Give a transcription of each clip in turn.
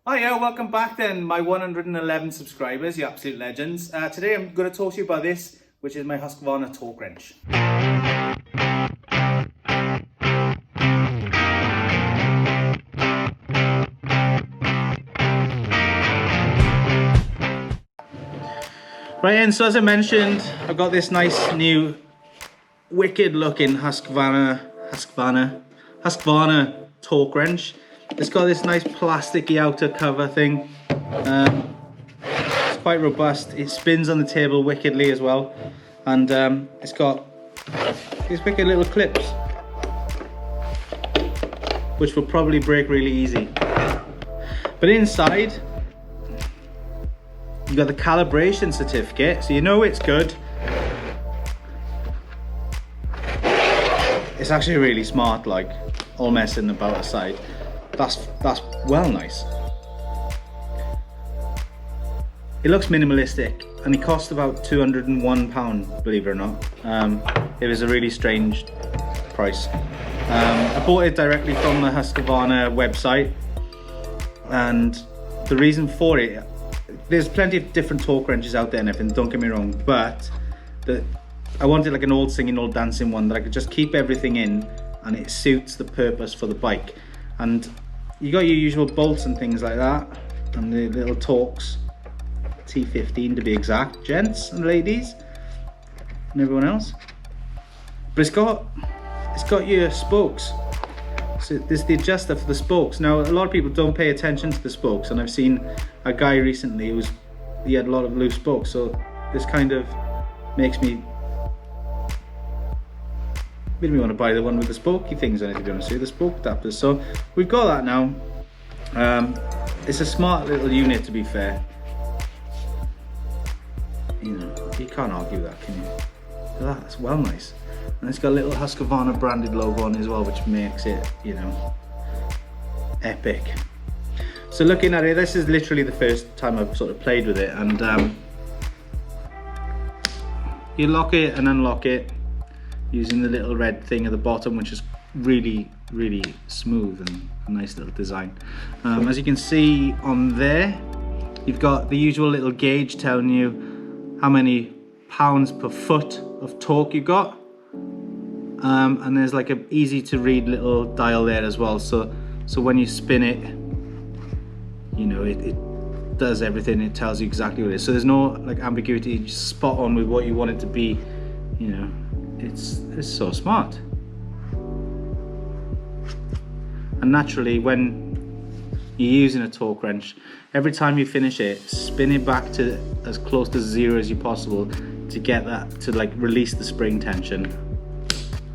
Hiya, welcome back then, my 111 subscribers, you absolute legends. Today I'm going to talk to you about this, which is my Husqvarna Torque wrench. Right, and so as I mentioned, I've got this nice new wicked looking Husqvarna Torque wrench. It's got this nice plasticky outer cover thing. It's quite robust. It spins on the table wickedly as well, and it's got these wicked little clips, which will probably break really easy. But inside, you got the calibration certificate, so you know it's good. It's actually really smart, like all messing about aside. That's well nice. It looks minimalistic, and it cost about £201, believe it or not. It was a really strange price. I bought it directly from the Husqvarna website, and the reason for it, there's plenty of different torque wrenches out there and everything, don't get me wrong, but I wanted like an old singing, old dancing one that I could just keep everything in and it suits the purpose for the bike. And you got your usual bolts and things like that, and the little Torques, T15 to be exact, gents and ladies and everyone else. But it's got your spokes. So there's the adjuster for the spokes. Now a lot of people don't pay attention to the spokes, and I've seen a guy recently he had a lot of loose spokes, so this kind of makes me want to buy the one with the spokey things on it, to be honest with you, the spoke adapters. So we've got that now. It's a smart little unit, to be fair. You know, you can't argue that, can you? That's well nice. And it's got a little Husqvarna branded logo on it as well, which makes it, you know, epic. So looking at it, this is literally the first time I've sort of played with it, and you lock it and unlock it using the little red thing at the bottom, which is really smooth and a nice little design. As you can see on there, you've got the usual little gauge telling you how many pounds per foot of torque you got, and there's like an easy to read little dial there as well, so when you spin it, you know, it does everything, it tells you exactly what it is, so there's no like ambiguity, you're just spot on with what you want it to be, you know. It's so smart. And naturally, when you're using a torque wrench, every time you finish it, spin it back to as close to zero as you possible to get that to like release the spring tension,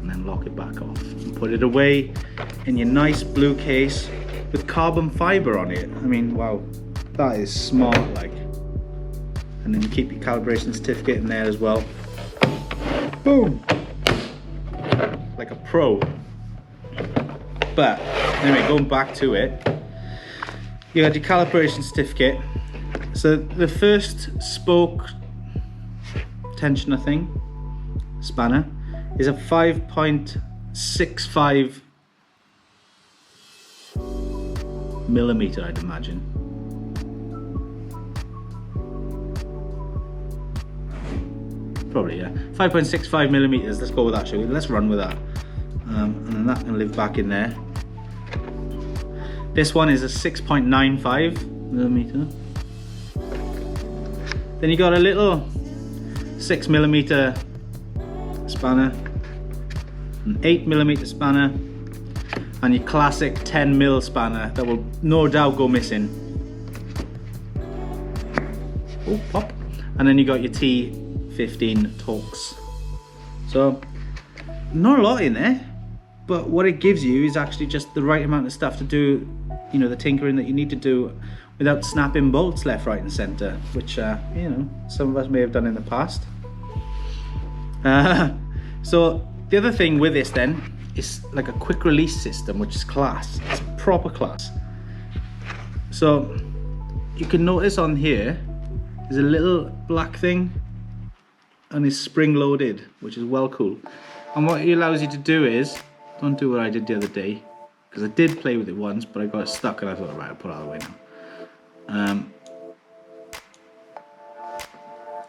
and then lock it back off and put it away in your nice blue case with carbon fiber on it. I mean, wow, that is smart, like. And then you keep your calibration certificate in there as well. Boom! Like a pro. But anyway, going back to it, you got your calibration certificate. So the first spoke tensioner thing, spanner, is a 5.65 millimeter, I'd imagine. Probably, yeah. 5.65 millimeters. Let's go with that, shall we? Let's run with that. And then that can live back in there. This one is a 6.95 millimeter. Then you got a little 6 millimeter spanner, an 8 millimeter spanner, and your classic 10 mil spanner that will no doubt go missing. Oh, pop. And then you got your T15 Torques. So not a lot in there, but what it gives you is actually just the right amount of stuff to do, you know, the tinkering that you need to do without snapping bolts left, right and center, which you know, some of us may have done in the past. So the other thing with this then is like a quick release system, which is class. It's proper class. So you can notice on here there's a little black thing and it's spring loaded, which is well cool. And what it allows you to do is, don't do what I did the other day, because I did play with it once, but I got it stuck and I thought, right, I'll put it out of the way now.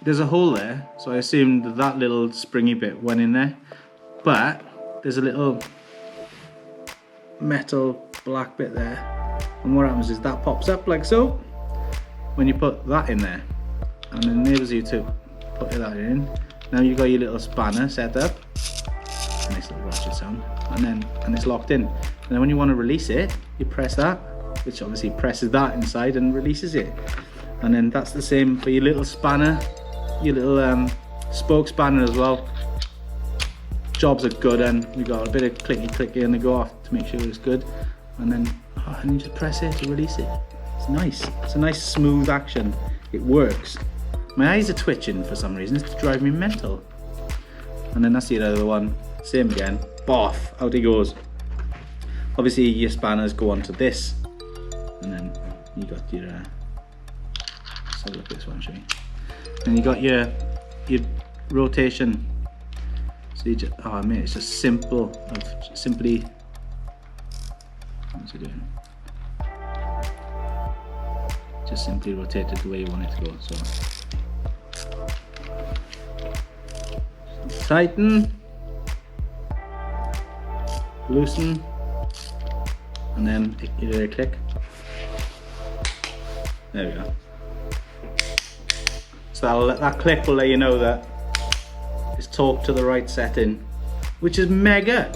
There's a hole there, so I assumed that little springy bit went in there, but there's a little metal black bit there, and what happens is that pops up like so when you put that in there, and it enables you to put that in. Now you've got your little spanner set up, nice little ratchet sound, and it's locked in. And then when you want to release it, you press that, which obviously presses that inside and releases it. And then that's the same for your little spanner, your little spoke spanner as well. Jobs are good, and we got a bit of clicky and they go off to make sure it's good. And then and you just press it to release it. It's nice. It's a nice smooth action. It works. My eyes are twitching for some reason. It's driving me mental. And then that's the other one. Same again. Boff, out he goes. Obviously your spanners go onto this, and then you got your. Let's have a look at this one, shall we? And you got your rotation. So you just, oh man, it's just simple. Simply. What's it doing? Just simply rotate it the way you want it to go. So tighten, loosen, and then give it a click. There we go. So that click will let you know that it's torqued to the right setting, which is mega.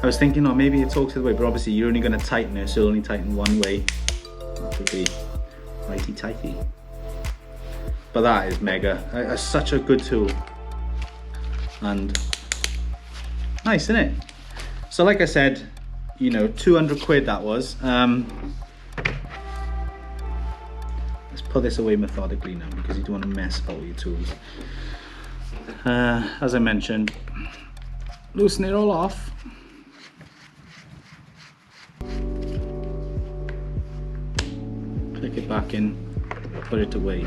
I was thinking, oh, maybe it torques to the way, but obviously you're only going to tighten it, so you'll only tighten one way. That would be righty tighty. But that is mega. It's such a good tool. And nice, isn't it? So like I said, you know, 200 quid that was. Let's put this away methodically now, because you don't want to mess about with your tools. As I mentioned, loosen it all off. Click it back in, put it away.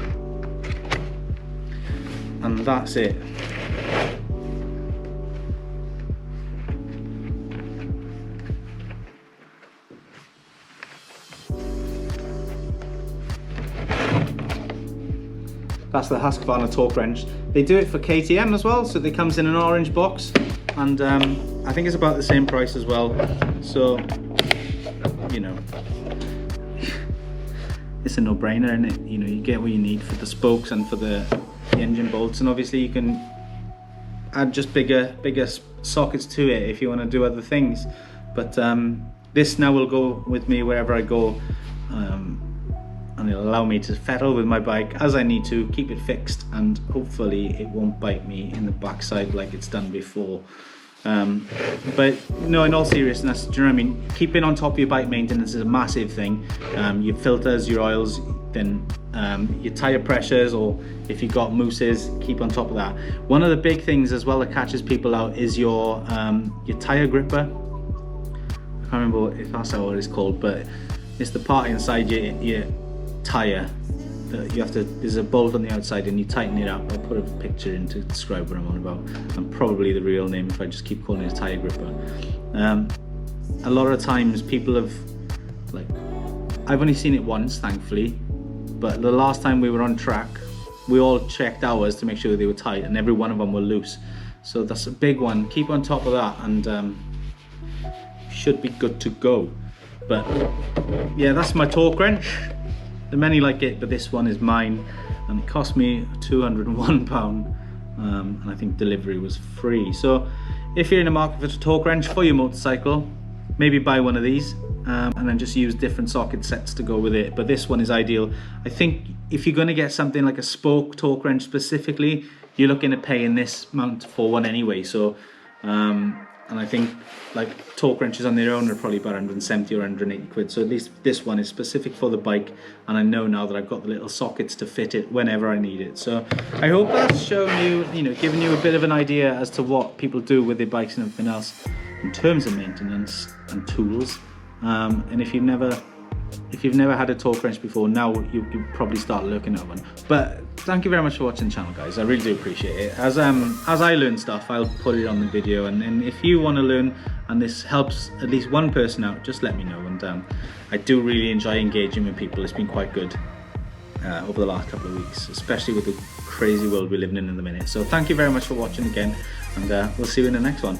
And that's it. That's the Husqvarna Torque wrench. They do it for KTM as well, so it comes in an orange box, and I think it's about the same price as well. So, you know, it's a no-brainer, isn't it? You know, you get what you need for the spokes and for the engine bolts, and obviously you can add just bigger sockets to it if you want to do other things. But this now will go with me wherever I go. And it'll allow me to fiddle with my bike as I need to, keep it fixed, and hopefully it won't bite me in the backside like it's done before. But no, in all seriousness, do you know what I mean? Keeping on top of your bike maintenance is a massive thing. Your filters, your oils, then your tire pressures, or if you've got mousses, keep on top of that. One of the big things as well that catches people out is your tire gripper. I can't remember if that's what it's called, but it's the part inside your tire that you have to, there's a bolt on the outside and you tighten it up. I'll put a picture in to describe what I'm on about, and probably the real name if I just keep calling it a tire gripper. A lot of times people have, like, I've only seen it once thankfully, but the last time we were on track we all checked ours to make sure they were tight, and every one of them were loose. So that's a big one. Keep on top of that, and should be good to go. But yeah, that's my torque wrench. The many like it, but this one is mine, and it cost me £201, and I think delivery was free. So if you're in the market for a torque wrench for your motorcycle, maybe buy one of these, and then just use different socket sets to go with it. But this one is ideal. I think if you're going to get something like a spoke torque wrench specifically, you're looking at paying this amount for one anyway. So and I think like torque wrenches on their own are probably about 170 or 180 quid. So at least this one is specific for the bike, and I know now that I've got the little sockets to fit it whenever I need it. So I hope that's shown you, giving you a bit of an idea as to what people do with their bikes and everything else in terms of maintenance and tools. And if you've never if you've never had a torque wrench before, now you probably start looking at one. But thank you very much for watching the channel, guys. I really do appreciate it. As I learn stuff, I'll put it on the video, and if you want to learn and this helps at least one person out, just let me know. And I do really enjoy engaging with people. It's been quite good over the last couple of weeks, especially with the crazy world we're living in the minute. So thank you very much for watching again, and we'll see you in the next one.